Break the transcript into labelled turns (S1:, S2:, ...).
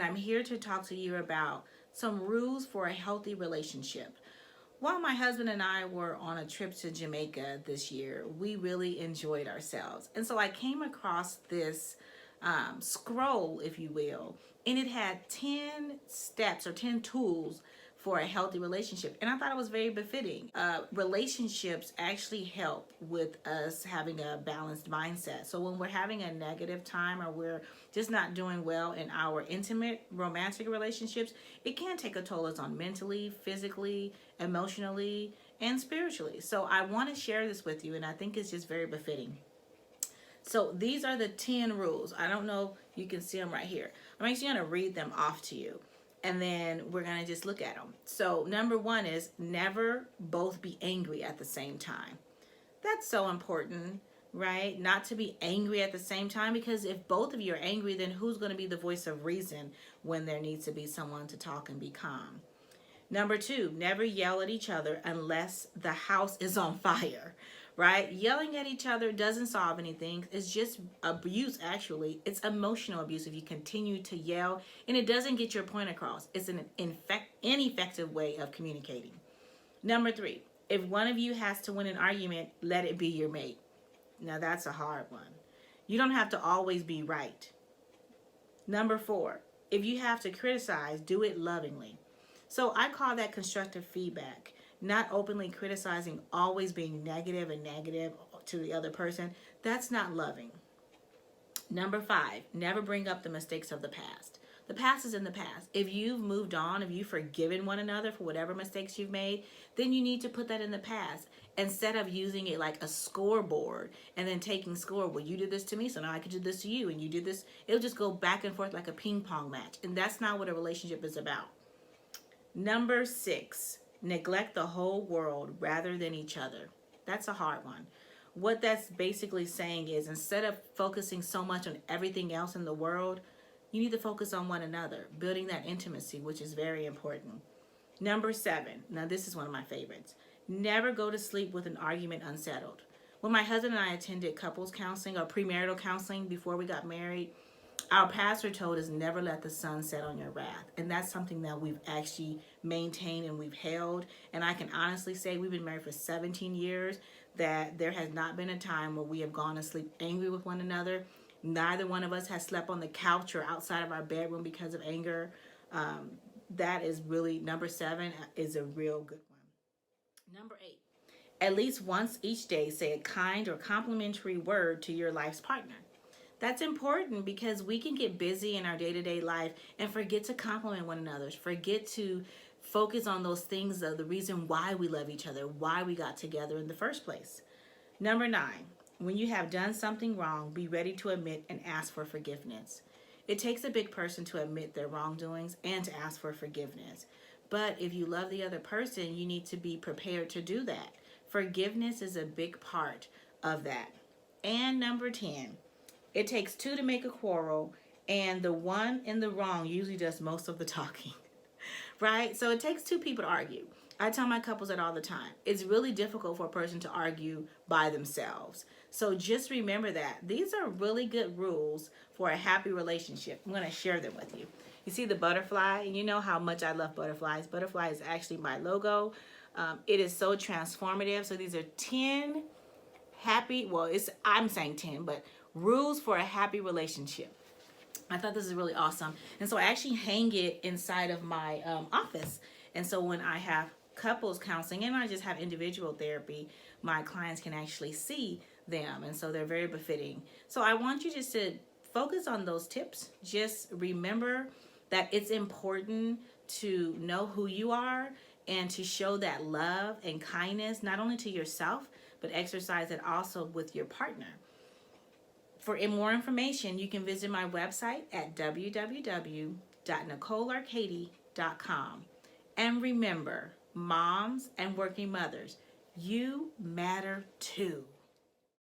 S1: I'm here to talk to you about some rules for a healthy relationship. While my husband and I were on a trip to Jamaica this year, we really enjoyed ourselves. And so I came across this scroll, if you will, and it had 10 steps or 10 tools for a healthy relationship. And I thought it was very befitting. Relationships actually help with us having a balanced mindset. So when we're having a negative time or we're just not doing well in our intimate romantic relationships, it can take a toll on mentally, physically, emotionally, and spiritually. So I want to share this with you, and I think it's just very befitting. So these are the 10 rules. I don't know, you can see them right here. I'm actually going to read them off to you, and then we're going to just look at them. So number 1 is never both be angry at the same time. That's so important, right? Not to be angry at the same time, because if both of you are angry, then who's going to be the voice of reason when there needs to be someone to talk and be calm? Number 2, never yell at each other unless the house is on fire, right? Yelling at each other doesn't solve anything. It's just abuse, actually. It's emotional abuse if you continue to yell, and it doesn't get your point across. It's an ineffective way of communicating. Number 3, if one of you has to win an argument, let it be your mate. Now, that's a hard one. You don't have to always be right. Number 4, if you have to criticize, do it lovingly. So I call that constructive feedback, not openly criticizing, always being negative to the other person. That's not loving. Number 5, never bring up the mistakes of the past. The past is in the past. If you've moved on, if you've forgiven one another for whatever mistakes you've made, then you need to put that in the past instead of using it like a scoreboard and then taking score. Well, you did this to me, so now I can do this to you, and you did this. It'll just go back and forth like a ping pong match, and that's not what a relationship is about. Number 6, neglect the whole world rather than each other. That's a hard one. What that's basically saying is, instead of focusing so much on everything else in the world, you need to focus on one another, building that intimacy, which is very important. Number 7, now this is one of my favorites. Never go to sleep with an argument unsettled. When my husband and I attended couples counseling or premarital counseling before we got married, our pastor told us never let the sun set on your wrath. And that's something that we've actually maintained and we've held. And I can honestly say we've been married for 17 years, that there has not been a time where we have gone to sleep angry with one another. Neither one of us has slept on the couch or outside of our bedroom because of anger. That is really, number 7 is a real good one. Number 8, at least once each day, say a kind or complimentary word to your life's partner. That's important because we can get busy in our day-to-day life and forget to compliment one another, forget to focus on those things, the reason why we love each other, why we got together in the first place. Number 9, when you have done something wrong, be ready to admit and ask for forgiveness. It takes a big person to admit their wrongdoings and to ask for forgiveness. But if you love the other person, you need to be prepared to do that. Forgiveness is a big part of that. And number 10, it takes 2 to make a quarrel, and the one in the wrong usually does most of the talking, right? So it takes 2 people to argue. I tell my couples that all the time. It's really difficult for a person to argue by themselves. So just remember that. These are really good rules for a happy relationship. I'm going to share them with you. You see the butterfly? You know how much I love butterflies. Butterfly is actually my logo. It is so transformative. So these are 10 happy, well, I'm saying 10, but rules for a happy relationship. I thought this is really awesome. And so I actually hang it inside of my office. And so when I have couples counseling and I just have individual therapy, my clients can actually see them. And so they're very befitting. So I want you just to focus on those tips. Just remember that it's important to know who you are and to show that love and kindness, not only to yourself, but exercise it also with your partner. For more information, you can visit my website at www.NicoleArkadie.com. And remember, moms and working mothers, you matter too.